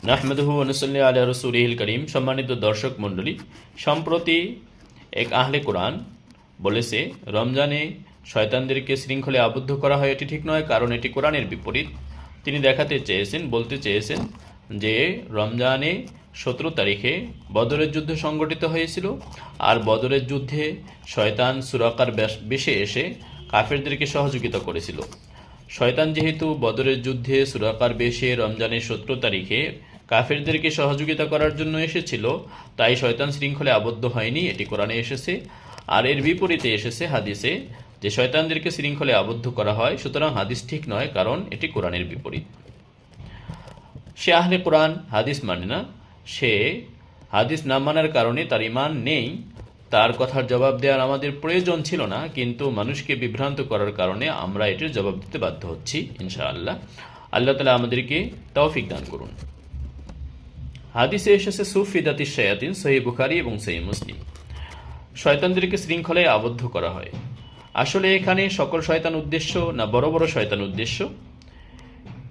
নাহমাদুহু ওয়া নুসাল্লি আলা রাসূলিহিল কারীম। সম্মানিত দর্শক মণ্ডলী, সম্প্রতি এক আহলে কোরআন বলেছে রমজানে শয়তানদেরকে শৃঙ্খলে আবদ্ধ করা হয় এটি ঠিক নয়, কারণ এটি কোরআনের বিপরীত। তিনি বলতে চেয়েছেন যে রমজানে 17 তারিখে বদরের যুদ্ধ সংগঠিত হয়েছিল, আর বদরের যুদ্ধে শয়তান সুরাকার বেশে এসে কাফেরদেরকে সহযোগিতা করেছিল। শয়তান যেহেতু বদরের যুদ্ধে সুরাকার বেশে রমজানের 17 তারিখে কাফেরদেরকে সহযোগিতা করার জন্য এসেছিল, তাই শয়তান শৃঙ্খলে আবদ্ধ হয়নি, এটি কোরআনে এসেছে। আর এর বিপরীতে এসেছে হাদিসে যে শয়তানদেরকে শৃঙ্খলে আবদ্ধ করা হয়। সুতরাং হাদিস ঠিক নয়, কারণ এটি কোরআনের বিপরীত। সে আহলে কোরআন হাদিস মানে না, সে হাদিস না মানার কারণে তার ঈমান নেই, তার কথার জবাব দেওয়ার আমাদের প্রয়োজন ছিল না, কিন্তু মানুষকে বিভ্রান্ত করার কারণে আমরা এটির জবাব দিতে বাধ্য হচ্ছি। ইনশাআল্লাহ আল্লাহ তাআলা আমাদেরকে তৌফিক দান করুন। হাদিসে এসেছে সুফিদাতিশ শায়াতিন, সহিহ বুখারী এবং সহিহ মুসলিম। শয়তানদেরকে শৃঙ্খলায় আবদ্ধ করা হয়। আসলে এখানে সকল শয়তান উদ্দেশ্য না বড় বড় শয়তান উদ্দেশ্য,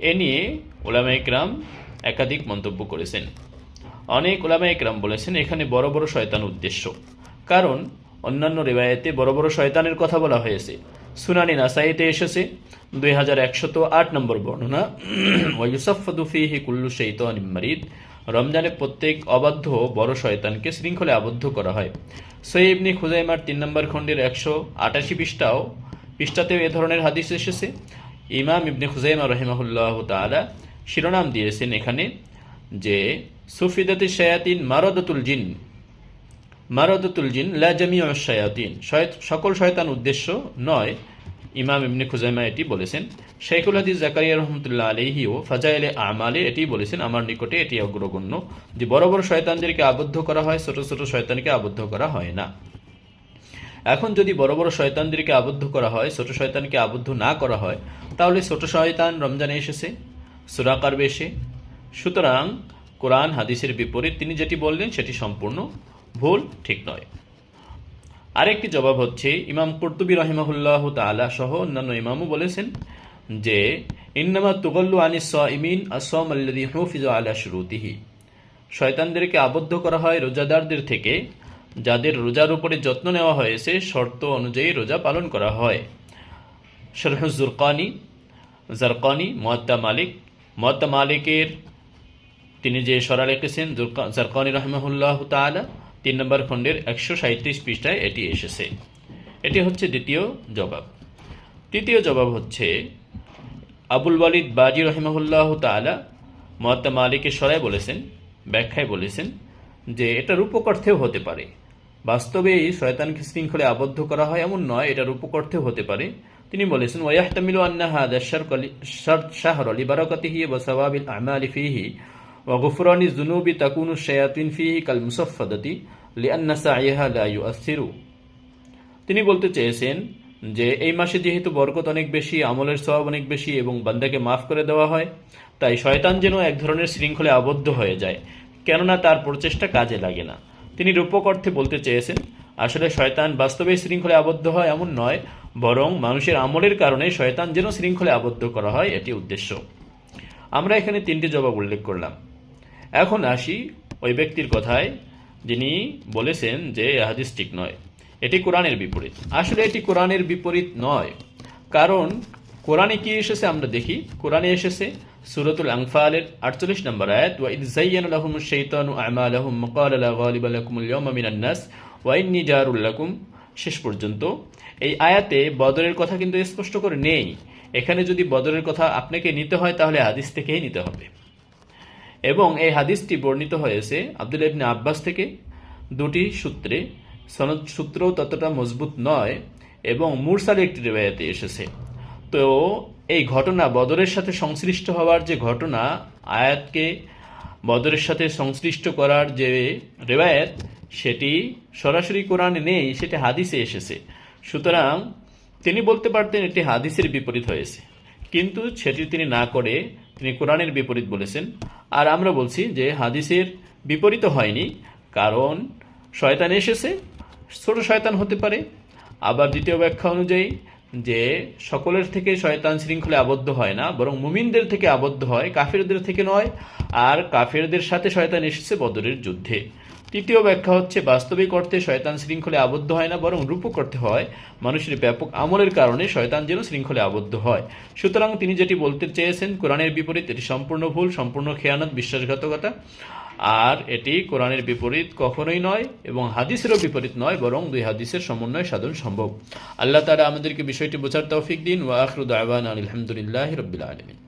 এ নিয়ে উলামায়ে কেরাম একাধিক মন্তব্য করেছেন। অনেক উলামায়ে কেরাম বলেছেন এখানে বড় বড় শয়তান উদ্দেশ্য, কারণ অন্যান্য রিওয়ায়াতে বড় বড় শয়তানের কথা বলা হয়েছে। সুনানি নাসাইতে এসেছে 2108 নম্বর বর্ণনা, ওয়ায়ুসাফফাদু ফীহি কুল্লু শাইতানিন মারিদ। রমজানে প্রত্যেক অবাধ্য বড় শয়তানকে শৃঙ্খলে আবদ্ধ করা হয়। সহিহ ইবনে খুজাইমার 3 নম্বর খণ্ডের 188 পৃষ্ঠাতেও এ ধরনের হাদিস এসেছে। ইমাম ইবনে খুজাইমা রাহিমাহুল্লাহ তাআলা শিরোনাম দিয়েছেন এখানে যে সুফিদাতিশ শায়াতিন মারাদাতুল জিন লা জামিউশ শায়াতিন, সকল শয়তান উদ্দেশ্য নয়। ইমাম ইবনে খুজাইমা এটি বলেছেন। শাইখুল হাদিস জাকারিয়া রহমতুল্লাহ আলাইহি ও ফাজাইলে আমালে এটি বলেছেন, আমার নিকটে এটি অগ্রগণ্য যে বড় বড় শয়তানদেরকে আবদ্ধ করা হয়, ছোট ছোট শয়তানকে আবদ্ধ করা হয় না। এখন যদি বড় বড় শয়তানদেরকে আবদ্ধ করা হয়, ছোট শয়তানকে আবদ্ধ না করা হয়, তাহলে ছোট শয়তান রমজানে এসেছে সুরাকার বেশে। সুতরাং কোরআন হাদিসের বিপরীত তিনি যেটি বললেন সেটি সম্পূর্ণ ভুল, ঠিক নয়। আরেকটি জবাব হচ্ছে ইমাম কুরতুবী রাহিমাহুল্লাহ তাআলা সহ অন্যান্য ইমামও বলেছেন যে ইন্নামা তুগল্লু আনিস সাইমিন আস-সাওম আল্লাযী হুফিযা আলা শুরুতিহি, শয়তানদেরকে আবদ্ধ করা হয় রোজাদারদের থেকে যাদের রোজার উপরে যত্ন নেওয়া হয়েছে, শর্ত অনুযায়ী রোজা পালন করা হয়। শরহুজ জারকানি মুয়াত্তা মালিকের তিনি যে শরা লিখেছেন জারকানি রাহিমাহুল্লাহ তাআলা 3 নম্বর খণ্ডের 137 পৃষ্ঠায় এটি এসেছে। এটি হচ্ছে দ্বিতীয় জবাব। তৃতীয় জবাব হচ্ছে আবুল ওয়ালিদ বাজি রাহিমাহুল্লাহ তাআলা মুয়াত্তা মালিকের শরায় বলেছেন, ব্যাখ্যায় বলেছেন যে এটা রূপক অর্থেও হতে পারে। বাস্তবেই শয়তানকে শৃঙ্খলে আবদ্ধ করা হয় এমন নয়, এটা রূপক অর্থেও হতে পারে। তিনি বলেছেন ওয়ায়াহতামিলু আন্না হাযা শাহর লিবারাকাতিহি ওয়া সাওয়াবিল আমালি ফীহি ওয়া গুফরানি যুনুবি তাকুনু শায়াতিন ফীহি কাল মুসাফফাদাতি লিআন্না সাইয়্যাহা লা ইউআসসিরু। তিনি বলতে চেয়েছেন যে এই মাসে যেহেতু বরকত অনেক বেশি, আমলের সওয়াব অনেক বেশি এবং বান্দাকে মাফ করে দেওয়া হয়, তাই শয়তান যেন এক ধরনের শৃঙ্খলে আবদ্ধ হয়ে যায়, কেননা তার প্রচেষ্টা কাজে লাগে না। তিনি রূপক অর্থে বলতে চেয়েছেন আসলে শয়তান বাস্তবে শৃঙ্খলে আবদ্ধ হয় এমন নয়, বরং মানুষের আমলের কারণে শয়তান যেন শৃঙ্খলে আবদ্ধ করা হয়, এটি উদ্দেশ্য। আমরা এখানে 3টি জবাব উল্লেখ করলাম। এখন আসি ওই ব্যক্তির কথায় যিনি বলেছেন যে হাদিস ঠিক নয়, এটি কোরআনের বিপরীত। আসলে এটি কোরআনের বিপরীত নয়, কারণ কোরআনে কি এসেছে আমরা দেখি। কোরআনে এসেছে সূরাতুল আনফালের 48 নম্বর আয়াত, ওয়া ইয যায়্যানা লাহুমুশ শাইতানু আমালাহুম ক্বালা লা গালিবা লাকুমুল ইয়াওমা মিনান নাস ওয়া ইন্নী জারুল লাকুম, শেষ পর্যন্ত। এই আয়াতে বদরের কথা কিন্তু স্পষ্ট করে নেই। এখানে যদি বদরের কথা আপনাকে নিতে হয় তাহলে হাদিস থেকেই নিতে হবে, এবং এই হাদিসটি বর্ণিত হয়েছে আব্দুল্লাহ ইবনে আব্বাস থেকে 2টি সূত্রে। সনদ সূত্রও ততটা মজবুত নয় এবং মুরসাল একটি রিওয়ায়াতে এসেছে। তো এই ঘটনা বদরের সাথে সংশ্লিষ্ট হওয়ার যে ঘটনা, আয়াতকে বদরের সাথে সংশ্লিষ্ট করার যে রিওয়ায়াত, সেটি সরাসরি কোরআনে নেই, সেটি হাদিসে এসেছে। সুতরাং তিনি বলতে পারতেন এটি হাদিসের বিপরীত হয়েছে, কিন্তু সেটি তিনি না করে তিনি কোরআনের বিপরীত বলেছেন। আর আমরা বলছি যে হাদিসের বিপরীত হয়নি, কারণ শয়তান এসেছে, ছোট শয়তান হতে পারে। আবার দ্বিতীয় ব্যাখ্যা অনুযায়ী যে সকলের থেকে শয়তান শৃঙ্খলে আবদ্ধ হয় না, বরং মুমিনদের থেকে আবদ্ধ হয়, কাফিরদের থেকে নয়। আর কাফিরদের সাথে শয়তান এসেছে বদরের যুদ্ধে। তৃতীয় ব্যাখ্যা হচ্ছে, বাস্তবিক অর্থে শয়তান শৃঙ্খলে আবদ্ধ হয় না, বরং রূপক অর্থে হয়। মানুষের ব্যাপক আমলের কারণে শয়তান যেন শৃঙ্খলে আবদ্ধ হয়। সুতরাং তিনি যেটি বলতে চেয়েছেন কোরআনের বিপরীত, এটি সম্পূর্ণ ভুল, সম্পূর্ণ খেয়ানত, বিশ্বাসঘাতকতা। আর এটি কোরআনের বিপরীত কখনোই নয় এবং হাদিসেরও বিপরীত নয়, বরং দুই হাদিসের সমন্বয় সাধন সম্ভব। আল্লাহ তাআলা আমাদেরকে বিষয়টি বোঝার তৌফিক দিন। ওয়া আখিরু দাওয়ানা আলহামদুলিল্লাহি রাব্বিল আলামিন।